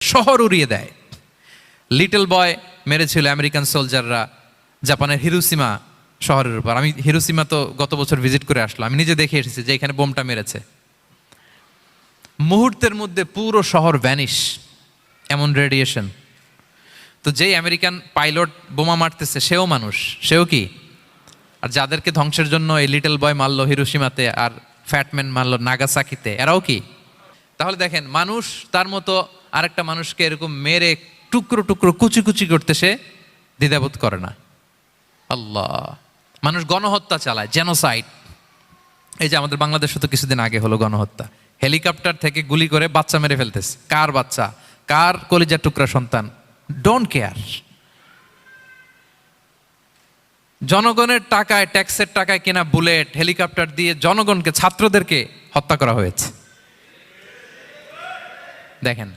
শহর উড়িয়ে দেয়। লিটল বয় মেরেছিল আমেরিকান সোলজাররা জাপানের হিরোশিমা শহরের উপর। আমি হিরোশিমা তো গত বছর ভিজিট করে আসলাম, আমি নিজে দেখে এসেছি যে এখানে বোমটা মেরেছে। মুহূর্তের মধ্যে পুরো শহর ভ্যানিশ, এমন রেডিয়েশন। তো যেই আমেরিকান পাইলট বোমা মারতেছে সেও মানুষ, সেও কি? আর যাদেরকে ধ্বংসের জন্য এই লিটল বয় মারলো হিরোশিমাতে আর ফ্যাটম্যান মারলো নাগাসাকিতে, এরাও কি? তাহলে দেখেন, মানুষ তার মতো আরেকটা মানুষকে এরকম মেরে টুকরো টুকরো কুচি কুচি করতে সে দ্বিধাবোধ করে না। আল্লাহ, মানুষ গণহত্যা চালায়, জেনোসাইড। এই যে আমাদের বাংলাদেশে তো কিছুদিন আগে হলো গণহত্যা, হেলিকপ্টার থেকে গুলি করে বাচ্চা মেরে ফেলতেছে। কার বাচ্চা, কার কলিজার টুকরা সন্তান, ডোন্ট কেয়ার। জনগণের টাকায়, ট্যাক্সের টাকায় কেনা বুলেট, হেলিকপ্টার দিয়ে জনগণকে, ছাত্রদেরকে হত্যা করা হয়েছে। দেখেন